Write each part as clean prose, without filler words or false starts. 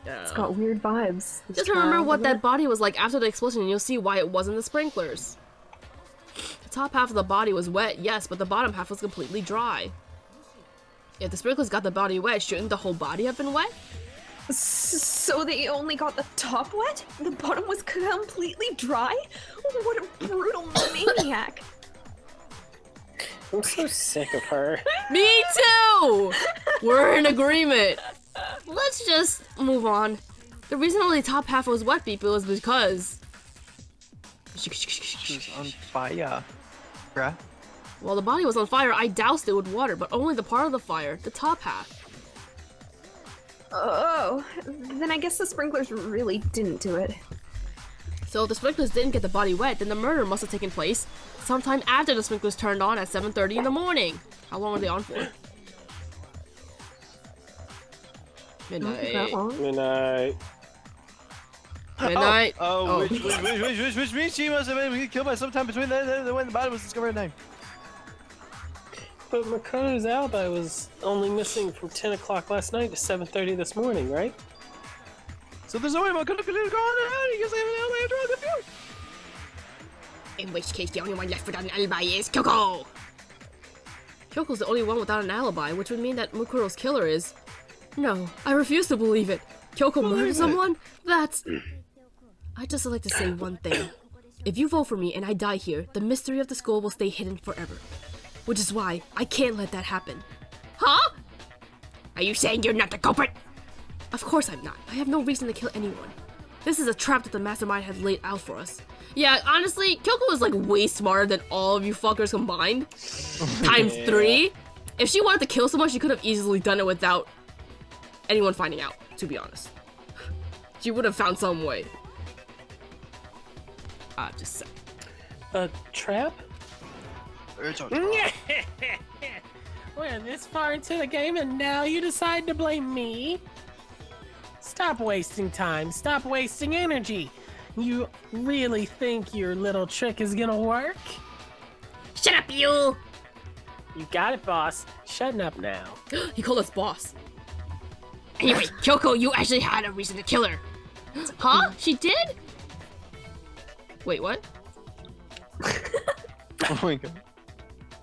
It's got weird vibes. Just remember what that body was like after the explosion and you'll see why it wasn't the sprinklers. The top half of the body was wet, yes, but the bottom half was completely dry. If the sprinklers got the body wet, shouldn't the whole body have been wet? So they only got the top wet? The bottom was completely dry? What a brutal maniac. I'm so sick of her. Me too! We're in agreement. Let's just move on. The reason only the top half was wet, people, is because... She was on fire. Bruh. While the body was on fire, I doused it with water, but only the part of the fire, the top half. Oh, then I guess the sprinklers really didn't do it. So if the sprinklers didn't get the body wet, then the murder must have taken place sometime after the sprinklers turned on at 7:30 in the morning. How long were they on for? Midnight. Not that long. Midnight. Midnight. Which means she must have been killed by sometime between when the body was discovered at night. But Makoto's alibi was only missing from 10 o'clock last night to 7:30 this morning, right? So there's no way Makoto could have gone ahead because they have an alibi after all the feud. In which case, the only one left without an alibi is Kyoko! Kyoko's the only one without an alibi, which would mean that Mukuro's killer is... No, I refuse to believe it. Kyoko murdered someone? That's... I'd just like to say one thing. If you vote for me and I die here, the mystery of the skull will stay hidden forever. Which is why I can't let that happen. Huh? Are you saying you're not the culprit? Of course I'm not. I have no reason to kill anyone. This is a trap that the mastermind has laid out for us. Yeah, honestly, Kyoko is like way smarter than all of you fuckers combined. Times 3. If she wanted to kill someone, she could have easily done it without anyone finding out, to be honest. She would have found some way. Just saying. A trap? We're this far into the game and now you decide to blame me? Stop wasting time. Stop wasting energy. You really think your little trick is gonna work? Shut up, you! You got it, boss. Shutting up now. He called us boss. Anyway, Kyoko, you actually had a reason to kill her. Huh? She did? Wait, what? Oh my god.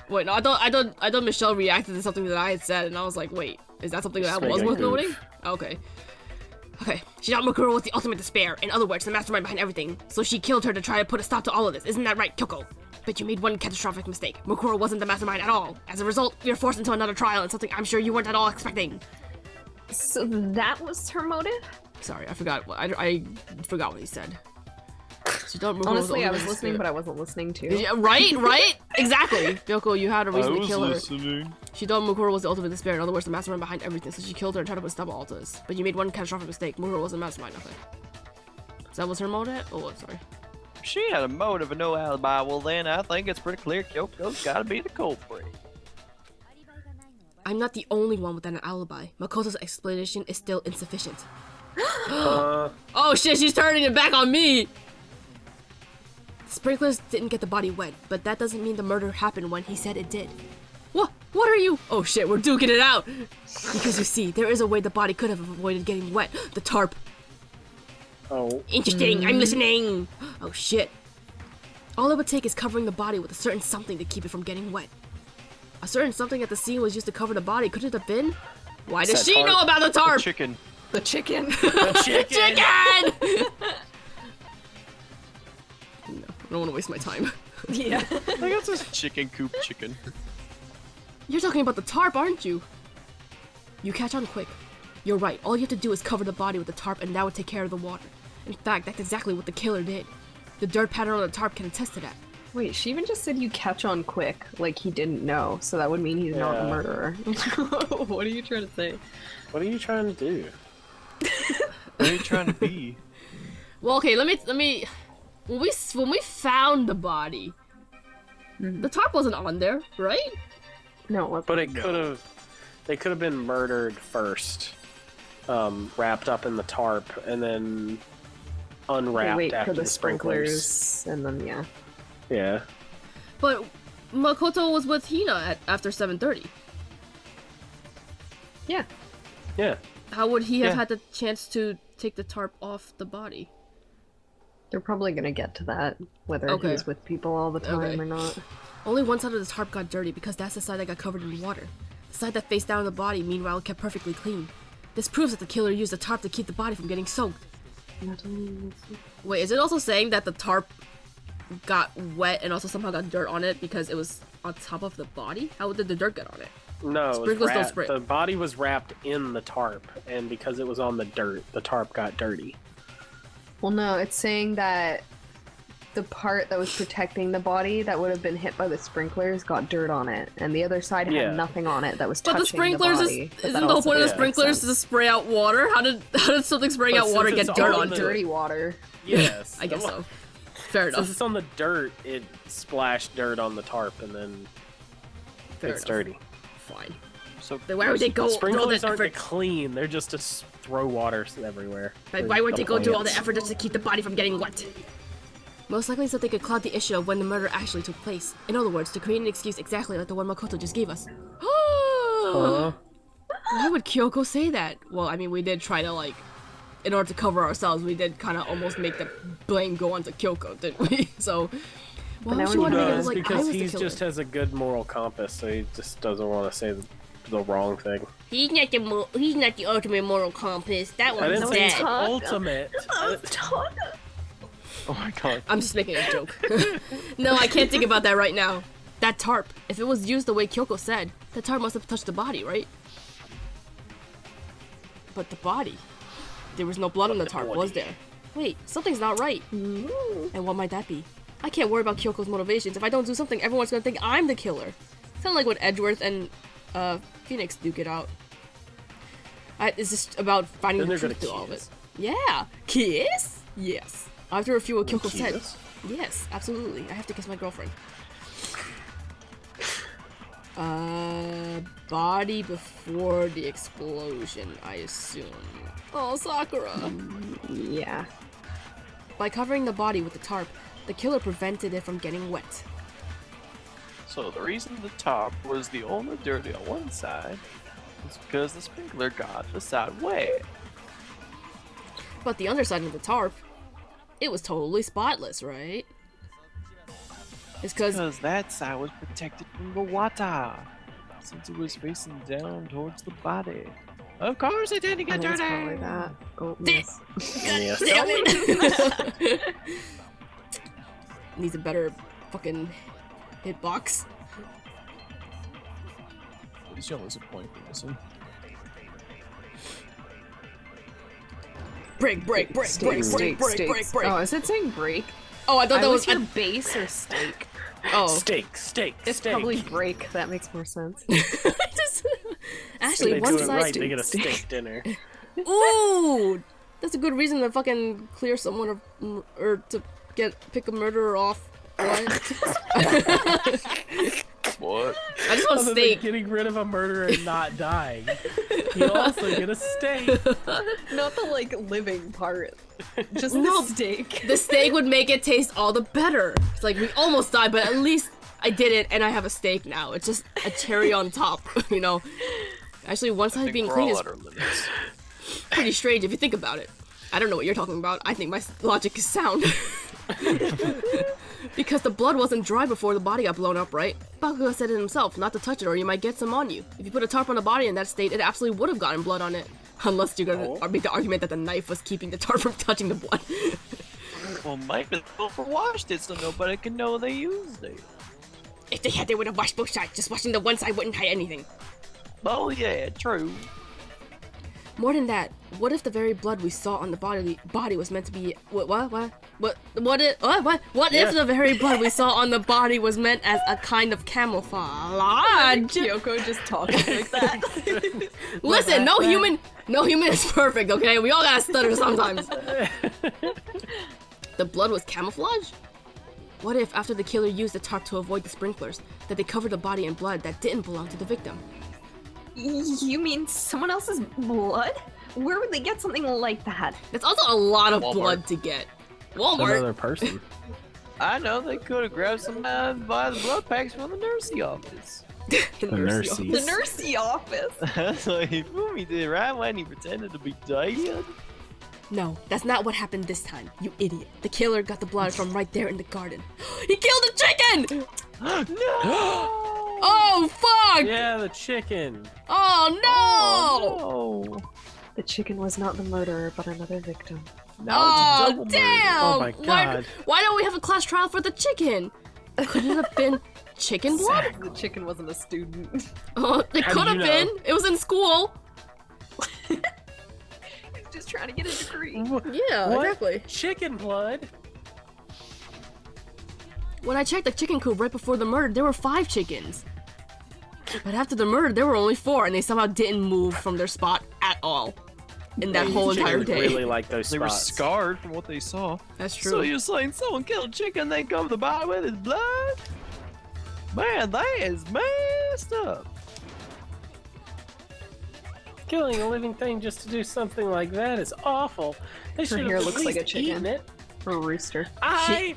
Wait, no, I thought Michelle reacted to something that I had said, and I was like, wait, is that something that was worth noting? Okay. Okay, Mukuro was the ultimate despair. In other words, the mastermind behind everything. So she killed her to try to put a stop to all of this. Isn't that right, Kyoko? But you made one catastrophic mistake. Mukuro wasn't the mastermind at all. As a result, you're forced into another trial and something I'm sure you weren't at all expecting. So that was her motive? Sorry, I forgot I forgot what he said. Honestly, I was listening, but I wasn't listening to. Yeah, right? Exactly. Kyoko, you had a reason to kill her. Listening. She thought Mukuro was the ultimate despair. In other words, the mastermind behind everything. So she killed her and tried to put a stop to all this. But you made one catastrophic mistake. Mukuro wasn't the mastermind. Okay. So that was her motive? Oh, sorry. If she had a motive and no alibi, well then I think it's pretty clear Kyoko's gotta be the culprit. I'm not the only one without an alibi. Makoto's explanation is still insufficient. Oh shit, she's turning it back on me! Sprinklers didn't get the body wet, but that doesn't mean the murder happened when he said it did. What? What are you? Oh shit, we're duking it out! Because you see, there is a way the body could have avoided getting wet. The tarp. Oh. Interesting, I'm listening! Oh shit. All it would take is covering the body with a certain something to keep it from getting wet. A certain something at the scene was used to cover the body. Could it have been? Why does she know about the tarp? The chicken. The chicken. The chicken! Chicken! No, I don't want to waste my time. Yeah. I guess it's chicken coop chicken. You're talking about the tarp, aren't you? You catch on quick. You're right. All you have to do is cover the body with the tarp and that would take care of the water. In fact, that's exactly what the killer did. The dirt pattern on the tarp can attest to that. Wait, she even just said you catch on quick, like he didn't know, so that would mean he's not the murderer. What are you trying to say? What are you trying to do? What are you trying to be? Well, okay, let me. When we found the body, the tarp wasn't on there, right? No, But it could have. They could have been murdered first, wrapped up in the tarp, and then unwrapped wait after for the sprinklers, and then Yeah. But Makoto was with Hina after 7:30. Yeah. Yeah. How would he have Yeah. had the chance to take the tarp off the body? They're probably gonna get to that, whether Okay. he's with people all the time Okay. or not. Only one side of the tarp got dirty because that's the side that got covered in water. The side that faced down the body, meanwhile, kept perfectly clean. This proves that the killer used the tarp to keep the body from getting soaked. Wait, is it also saying that the tarp got wet and also somehow got dirt on it because it was on top of the body? How did the dirt get on it? No, it was Sprinkles don't wrapped, spray. the body was wrapped in the tarp, and because it was on the dirt, the tarp got dirty. Well, no, it's saying that the part that was protecting the body that would have been hit by the sprinklers got dirt on it, and the other side Yeah. had nothing on it that was But touching the sprinklers body. But isn't that the whole also point of the doesn't make sprinklers sense. to spray out water? How did something spraying But out since water it's get dirt on onto the- it? dirty water. Yes. I guess so. Fair Since enough. it's on the dirt, it splashed dirt on the tarp, and then Fair it's enough. dirty. Fine. So Then why would they go through all Sprinklers that aren't to effort? clean; they're just to throw water everywhere. Like, for why would the they go through all the plants. effort just to keep the body from getting wet? Most likely so they could cloud the issue of when the murder actually took place. In other words, to create an excuse exactly like the one Makoto just gave us. Huh? Why would Kyoko say that? Well, I mean, we did try to, like, in order to cover ourselves, we did kind of almost make the blame go onto Kyoko, didn't we? So, why now would she when want to you make it know, look like I because was the he killer? just has a good moral compass, so he just doesn't want to say the wrong thing. He's not the ultimate moral compass. That I didn't one's say dead. ultimate. Oh my god. I'm just making a joke. No, I can't think about that right now. That tarp, if it was used the way Kyoko said, the tarp must have touched the body, right? But the body. There was no blood on the tarp, was there? Wait, something's not right. And what might that be? I can't worry about Kyoko's motivations. If I don't do something, everyone's gonna think I'm the killer. Sound like what Edgeworth and Phoenix duke it out. It's just about finding Then the they're truth gonna to all of it. kiss. Yeah, kiss? Yes. After a few what Kyoko said. Kiss? Yes, absolutely. I have to kiss my girlfriend. Body before the explosion, I assume. Oh, Sakura! Yeah. By covering the body with the tarp, the killer prevented it from getting wet. So the reason the top was the only dirty on one side is because the sprinkler got the side wet. But the underside of the tarp, it was totally spotless, right? It's because Because that side was protected from the water, since it was facing down towards the body. Of course it didn't I get think it's dirty! probably that. Oh, This- miss. Yes. damn it! Needs a better fucking hitbox. It's almost a point for this one. Break, break, break, Steak, break, steak, break, break, steak. break, break. Oh, is it saying break? Oh, I thought I that was was. your base or steak. Oh, Steak. It's steak. probably break. That makes more sense. Just- Actually, They one do it side. right. They get a steak dinner. Ooh, that's a good reason to fucking clear someone or to pick a murderer off. What? I just want Other than steak. getting rid of a murderer and not dying, you also get a steak. Not the like living part. Just No. the steak. The steak would make it taste all the better. It's like we almost died, but at least I did it, and I have a steak now. It's just a cherry on top, you know. Actually, one I side think being we're clean all is at our limits. pretty strange if you think about it. I don't know what you're talking about. I think my logic is sound. Because the blood wasn't dry before the body got blown up, right? Bakugo said it himself, not to touch it or you might get some on you. If you put a tarp on the body in that state, it absolutely would have gotten blood on it. Unless you're gonna make the argument that the knife was keeping the tarp from touching the blood. Well, maybe they overwashed it so nobody can know they used it. If they had, they would have washed both sides. Just washing the one side wouldn't hide anything. Oh yeah, true. More than that, what if the very blood we saw on the body was meant to be what if the very blood we saw on the body was meant as a kind of camouflage? Kyoko just talking like that. Listen, no human is perfect, okay? We all gotta stutter sometimes. The blood was camouflage? What if after the killer used the tarp to avoid the sprinklers, that they covered the body in blood that didn't belong to the victim? You mean someone else's blood? Where would they get something like that? That's also a lot of Walmart. blood to get. Walmart. Another person. I know they could have grabbed some by the blood packs from the nursing office. The nursey. The nursey office. That's what Hifumi did, right? When he pretended to be dead. No, that's not what happened this time, you idiot. The killer got the blood from right there in the garden. He killed a chicken! No! Oh, fuck! Yeah, the chicken. Oh, no! Oh, The chicken was not the murderer, but another victim. no. Now it's a Oh, double damn! Oh my God. Why don't we have a class trial for the chicken? Could it have been chicken blood? The chicken wasn't a student. Oh, it How could do have you been. know? It was in school. Just trying to get a degree. Yeah, What? exactly. Chicken blood? When I checked the chicken coop right before the murder, there were 5 chickens. But after the murder, there were only 4, and they somehow didn't move from their spot at all in that whole entire Chickens day. really like those They were spots. scarred from what they saw. That's true. So you're saying someone killed a chicken, they covered the body with his blood? Man, that is messed up. Killing a living thing just to do something like that is awful. They should hair have at looks like a least chicken. eaten it. Or a rooster. I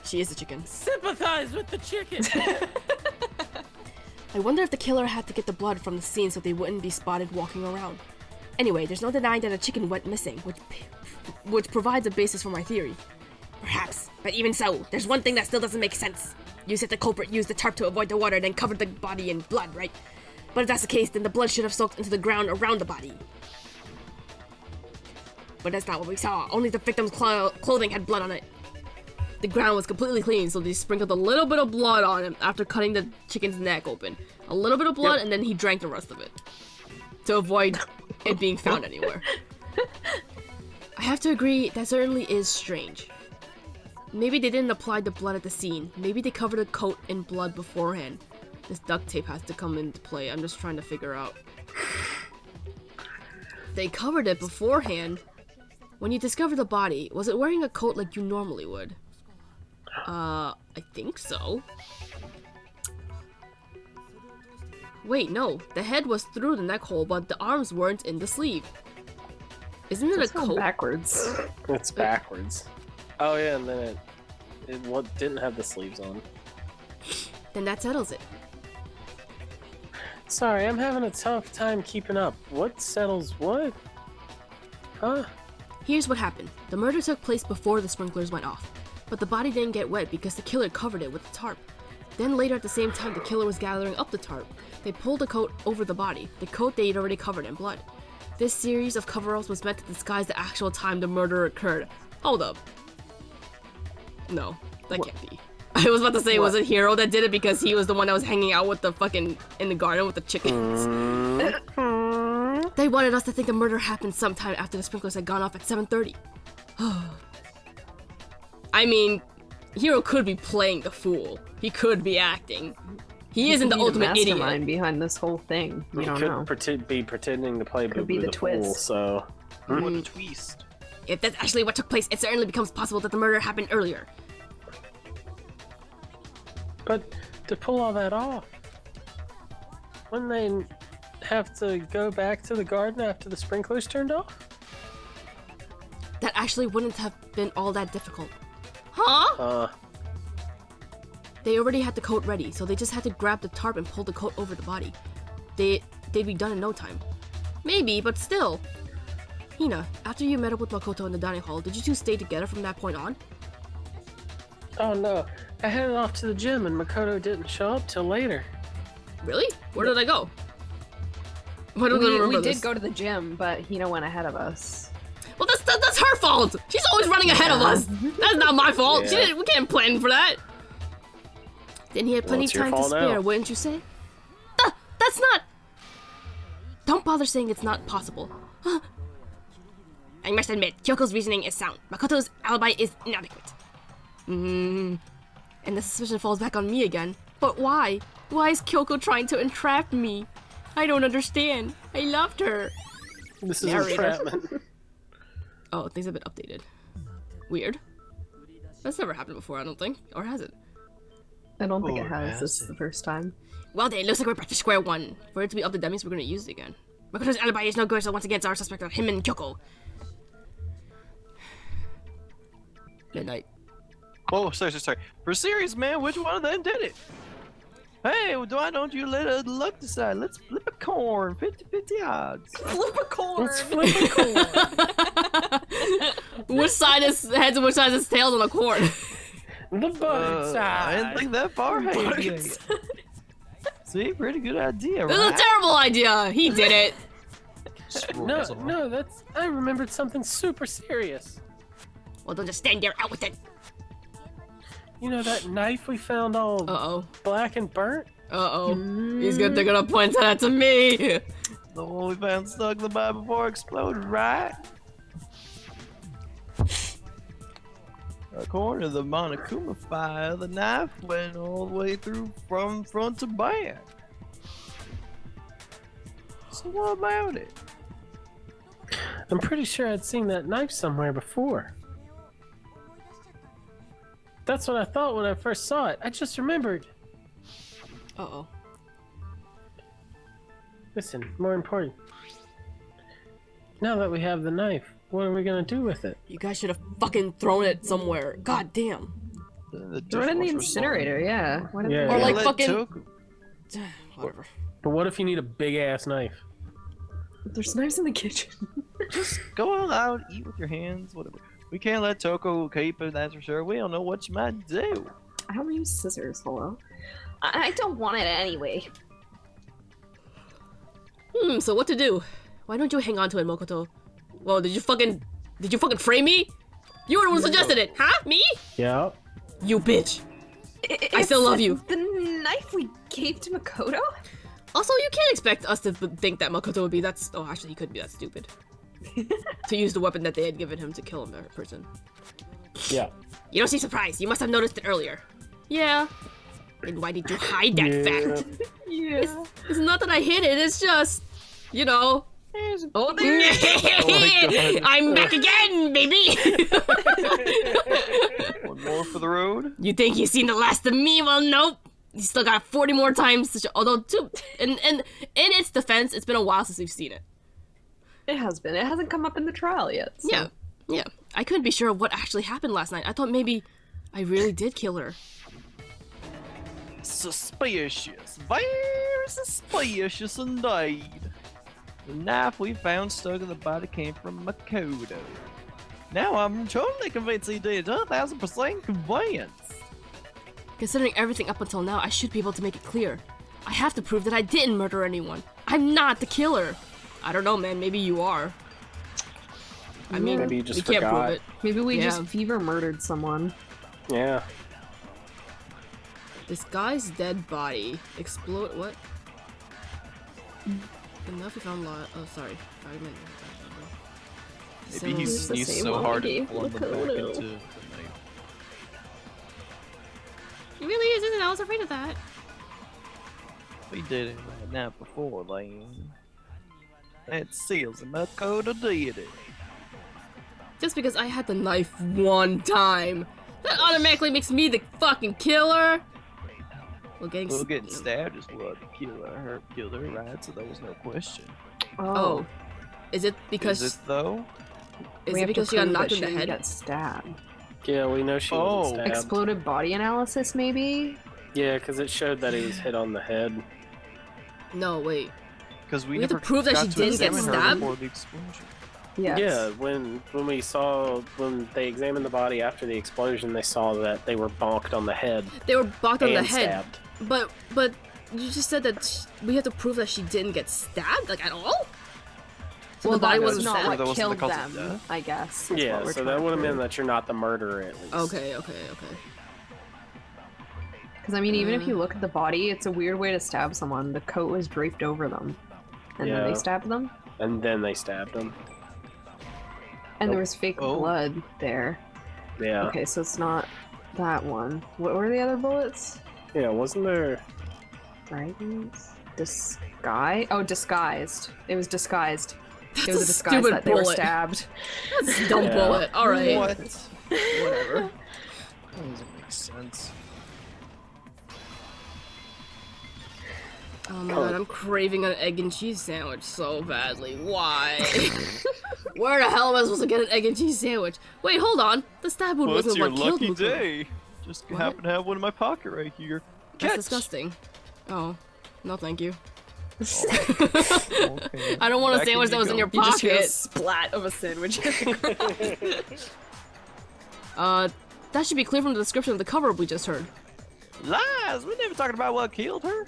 She is a chicken. sympathize with the chicken. I wonder if the killer had to get the blood from the scene so they wouldn't be spotted walking around. Anyway, there's no denying that a chicken went missing, which provides a basis for my theory. Perhaps, but even so, there's one thing that still doesn't make sense. You said the culprit used the tarp to avoid the water, then covered the body in blood, right? But if that's the case, then the blood should have soaked into the ground around the body. But that's not what we saw. Only the victim's clothing had blood on it. The ground was completely clean, so they sprinkled a little bit of blood on him after cutting the chicken's neck open. A little bit of blood, and then he drank the rest of it. To avoid it being found anywhere. I have to agree, that certainly is strange. Maybe they didn't apply the blood at the scene. Maybe they covered the coat in blood beforehand. This duct tape has to come into play. I'm just trying to figure out. They covered it beforehand. When you discovered the body, was it wearing a coat like you normally would? I think so. Wait, no. The head was through the neck hole, but the arms weren't in the sleeve. Isn't it It's a going coat? backwards. It's backwards. Oh yeah, and then it didn't have the sleeves on. Then that settles it. Sorry, I'm having a tough time keeping up. What settles what? Huh? Here's what happened. The murder took place before the sprinklers went off, but the body didn't get wet because the killer covered it with the tarp. Then later at the same time the killer was gathering up the tarp, they pulled the coat over the body, the coat they'd already covered in blood. This series of cover-ups was meant to disguise the actual time the murder occurred. Hold up. No, that can't be. I was about to say it was a hero that did it because he was the one that was hanging out with the fucking in the garden with the chickens. They wanted us to think the murder happened sometime after the sprinklers had gone off at 7:30. I mean, Hero could be playing the fool. He could be acting. He isn't the ultimate idiot. Mastermind behind this whole thing. We He don't could know. be pretending to play Could be Boo the the Fool, twist. so... What a twist. If that's actually what took place, it certainly becomes possible that the murder happened earlier. But to pull all that off, wouldn't they have to go back to the garden after the sprinklers turned off? That actually wouldn't have been all that difficult. Huh? They already had the coat ready, so they just had to grab the tarp and pull the coat over the body. They'd be done in no time. Maybe, but still. Hina, after you met up with Makoto in the dining hall, did you two stay together from that point on? Oh no, I headed off to the gym and Makoto didn't show up till later. Really? Where did I go? Why don't I remember We this? did go to the gym, but Hina went ahead of us. Well, that's her fault. She's always running ahead of us. That's not my fault. Yeah. We can't plan for that. Then he had plenty it's of your time to fault spare, now. wouldn't you say? That's not. Don't bother saying it's not possible. I must admit, Kyoko's reasoning is sound. Makoto's alibi is inadequate. And the suspicion falls back on me again. But why? Why is Kyoko trying to entrap me? I don't understand. I loved her. This is Narrator. entrapment. Oh, things have been updated. Weird. That's never happened before, I don't think. Or has it? I don't think it Or has. has This is it? the first time. Well then, looks like we're back to square one. For it to be updated, that means we're gonna use it again. Makoto's alibi is no good, so once again it's our suspect of him and Kyoko. Midnight. Oh, sorry. For serious, man, which one of them did it? Hey, why don't you let us luck decide? Let's flip a coin, 50-50 odds. Flip a coin. Let's flip a coin. Which side is heads and which side is tails on a coin? The butter I side. didn't think that far. Hey, see, pretty good idea, It was a right? terrible idea. He did it. No, no, that's. I remembered something super serious. Well, don't just stand there out with it. You know that knife we found all Uh-oh. black and burnt? Uh-oh. They're gonna point that to me. The one we found stuck in the body before it exploded, right? According to the Monokuma file, the knife went all the way through from front to back. So what about it? I'm pretty sure I'd seen that knife somewhere before. That's what I thought when I first saw it. I just remembered. Uh-oh. Listen, more important. Now that we have the knife, what are we gonna do with it? You guys should have fucking thrown it somewhere. God damn. Throw it in the incinerator, yeah. Why didn't Yeah. they- Or like let fucking... Toku- Whatever. But what if you need a big-ass knife? There's knives in the kitchen. Just go all out, eat with your hands, whatever. We can't let Toko keep it, that's for sure. We don't know what you might do. I don't use scissors, hello. I don't want it anyway. So what to do? Why don't you hang on to it, Mokoto? Well, did you fucking frame me? You were the one who suggested it, huh? Me? Yeah. You bitch. I It's still love you. The knife we gave to Makoto? Also, you can't expect us to think that Makoto would be that. Oh, actually, he couldn't be that stupid. To use the weapon that they had given him to kill a person. Yeah. You don't seem surprised. You must have noticed it earlier. Yeah. And why did you hide that fact? Yeah. It's not that I hid it. It's just, you know. Oh, there God. I'm back again, baby. One more for the road. You think you've seen the last of me? Well, nope. You still got 40 more times to show. Although, in its defense, it's been a while since we've seen it. It has been. It hasn't come up in the trial yet. So. Yeah. I couldn't be sure of what actually happened last night. I thought maybe I really did kill her. Suspicious. Very suspicious indeed. The knife we found stuck in the body came from Makoto. Now I'm totally convinced he did. 1,000% convinced. Considering everything up until now, I should be able to make it clear. I have to prove that I didn't murder anyone. I'm not the killer. I don't know, man. Maybe you are. I mean, Maybe you just we can't forgot. prove it. Maybe we Yeah. just fever murdered someone. Yeah. This guy's dead body explode. What? Enough we found oh, sorry. Maybe he it's the sneezed same so one hard we it gave flung him back Makoto. into the knife. He really isn't. I was afraid of that. We did it right now before, Lane. That seals him. Makoto did it. Just because I had the knife one time, that automatically makes me the fucking killer. Well, Getting stabbed is what killed her, right? So there was no question. Oh. Is it because Is it though? is it because she got knocked in the head? Got stabbed. Yeah, we know she was stabbed. Exploded body analysis, maybe? Yeah, because it showed that he was hit on the head. No, wait. Because We have to prove that she didn't get stabbed? before the explosion. Yes. Yeah, when they examined the body after the explosion, they saw that they were bonked on the head They were bonked on the and head. stabbed. But you just said that we have to prove that she didn't get stabbed, like at all. So Well, the body that was wasn't not stabbed. That what wasn't the killed cause of them, death? I guess. is Yeah, what we're so trying that to would have been prove. that you're not the murderer at least. Okay. Because, I mean, even if you look at the body, it's a weird way to stab someone. The coat was draped over them. And then Yeah. they stabbed them. And then they stabbed him. And there was fake Oh. blood there. Yeah. Okay, so it's not that one. What were the other bullets? Yeah, wasn't there... Fragments? Disguise? Oh, disguised. It was disguised. That's It was a a disguise stupid that they were bullet. stabbed. That's a dumb Yeah. bullet. All right. What? Whatever. That doesn't make sense. Oh my god, I'm craving an egg and cheese sandwich so badly. Why? Where the hell am I supposed to get an egg and cheese sandwich? Wait, hold on. The stab wound Well, it's wasn't your what killed lucky Mukuro. day. Just What? happen to have one in my pocket right here. That's Catch. disgusting. Oh, no thank you. Okay. I don't want a Back sandwich in that was in your go. You just hear a pocket. splat of a sandwich. That should be clear from the description of the cover we just heard. Lies! We never talked about what killed her.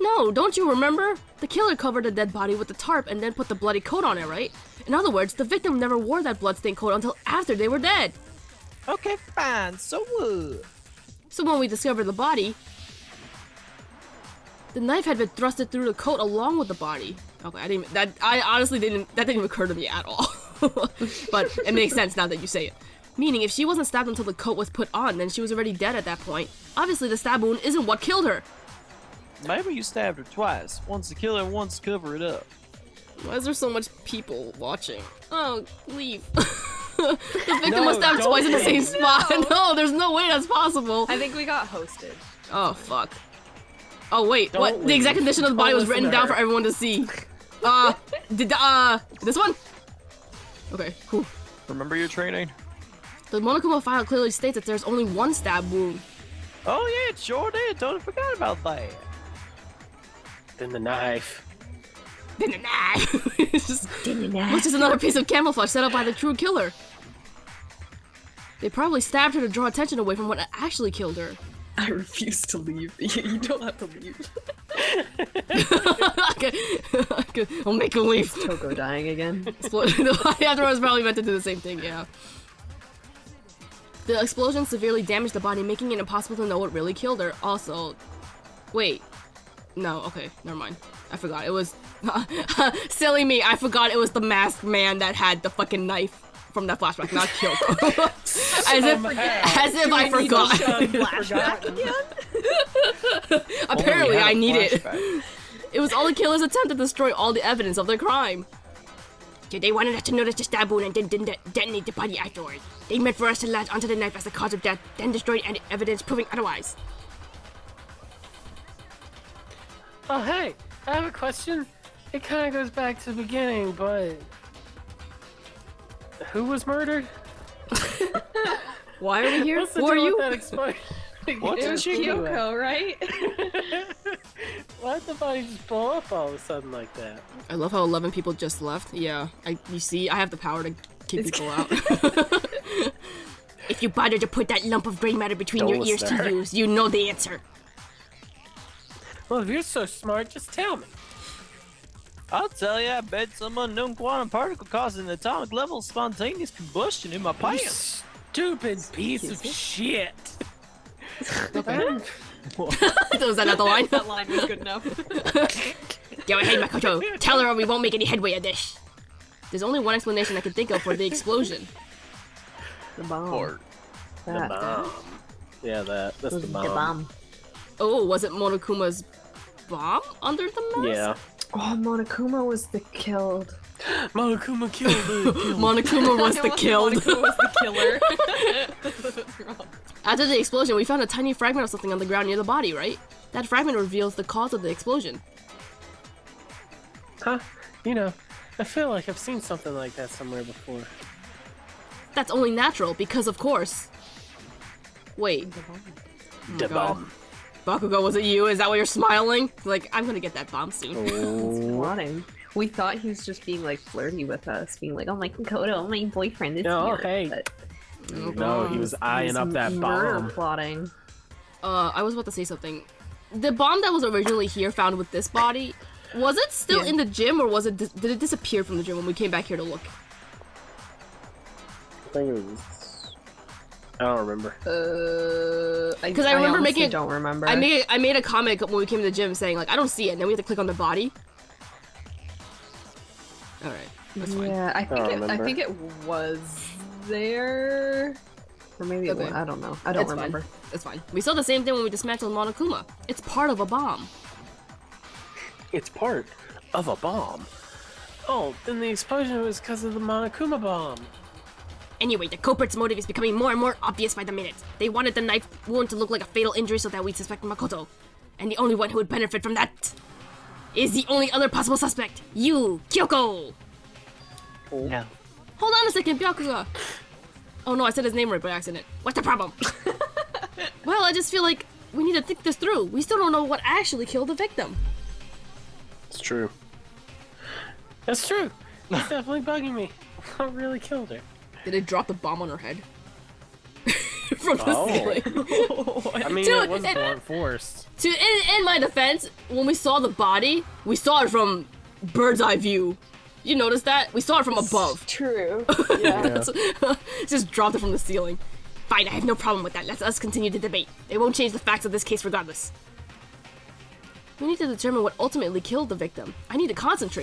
No, don't you remember? The killer covered the dead body with the tarp and then put the bloody coat on it, right? In other words, the victim never wore that bloodstained coat until after they were dead. Okay, fine. So what? So when we discovered the body, the knife had been thrusted through the coat along with the body. Okay, I honestly didn't even occur to me at all. But it makes sense now that you say it. Meaning, if she wasn't stabbed until the coat was put on, then she was already dead at that point. Obviously, the stab wound isn't what killed her. Maybe you stabbed her twice. Once to kill her, once to cover it up. Why is there so much people watching? Oh, leave. The victim was stabbed twice in the same spot. No, there's no way that's possible. I think we got hosted. Oh, fuck. Oh, wait, what? The leave. exact condition of the body Don't was listen written to down her. for everyone to see. This one? Okay, cool. Remember your training? The Monokuma file clearly states that there's only one stab wound. Oh yeah, it sure did. Totally forgot about that. Then the knife. Then the knife. It's just, which is another piece of camouflage set up by the true killer. They probably stabbed her to draw attention away from what actually killed her. I refuse to leave. You don't have to leave. Okay, I'll make you leave. Toko dying again. The body afterwards probably meant to do the same thing, yeah. The explosion severely damaged the body, making it impossible to know what really killed her. Also, wait. No, okay, never mind. I forgot. It was... silly me, I forgot it was the masked man that had the fucking knife from that flashback, not Kyoko. as if I forgot. Apparently, I need it. It was all the killer's attempt to destroy all the evidence of their crime. They wanted us to notice the stab wound and then detonate the body afterward. They meant for us to latch onto the knife as the cause of death, then destroy any evidence proving otherwise. Oh, hey, I have a question. It kind of goes back to the beginning, but who was murdered? Why are we here? What's the Who are deal you? with that explosion? What's It was Kyoko, right? Why did the body just blow up all of a sudden like that? I love how 11 people just left. Yeah, you see, I have the power to keep people out. If you bother to put that lump of gray matter between Don't your ears listen to to her. use, you know the answer. Well, if you're so smart, just tell me. I'll tell you, I bet some unknown quantum particle caused an atomic level of spontaneous combustion in my You pants. stupid piece of shit. Was that not the line? That line was good enough. Go ahead, Makoto. Tell her or we won't make any headway at this. There's only one explanation I can think of for the explosion. The bomb. Or The That. bomb. Yeah, that's the The bomb. bomb. Oh, was it Monokuma's bomb under the mask? Yeah. Oh, Monokuma was the killed. Monokuma killed it. Monokuma was the killed. Monokuma was the killer. After the explosion, we found a tiny fragment of something on the ground near the body, right? That fragment reveals the cause of the explosion. Huh? You know, I feel like I've seen something like that somewhere before. That's only natural, because of course. Wait. The God. bomb. Bakugo, was it you? Is that why you're smiling? Like, I'm gonna get that bomb soon. Plotting. We thought he was just being like flirty with us, being like, "Oh my Kodo, my boyfriend is No, here." hey. But No, he was eyeing up that murder bomb. plotting. I was about to say something. The bomb that was originally here found with this body, was it still Yeah. in the gym or was it did it disappear from the gym when we came back here to look? I think it was. I don't remember. Because I remember honestly making don't remember. I made a comment when we came to the gym saying like I don't see it, and then we have to click on the body. All right, that's fine. Yeah, I don't remember. think it was there, or maybe it Okay. was, I don't know. I don't It's remember. Fine. It's fine. We saw the same thing when we dismantled Monokuma. It's part of a bomb. It's part of a bomb. Oh, then the explosion was because of the Monokuma bomb. Anyway, the culprit's motive is becoming more and more obvious by the minute. They wanted the knife wound to look like a fatal injury so that we'd suspect Makoto. And the only one who would benefit from that is the only other possible suspect. You, Kyoko! no. Hold on a second, Byakuga! Oh no, I said his name right by accident. What's the problem? Well, I just feel like we need to think this through. We still don't know what actually killed the victim. It's true. That's true. It's definitely bugging me. What really killed her? Did it drop the bomb on her head? From the ceiling. I mean, Dude, it was it- blunt force. In my defense, when we saw the body, we saw it from bird's eye view. You noticed that? We saw it from above. True. Yeah. Just dropped it from the ceiling. Fine, I have no problem with that. Let us continue the debate. It won't change the facts of this case regardless. We need to determine what ultimately killed the victim. I need to concentrate.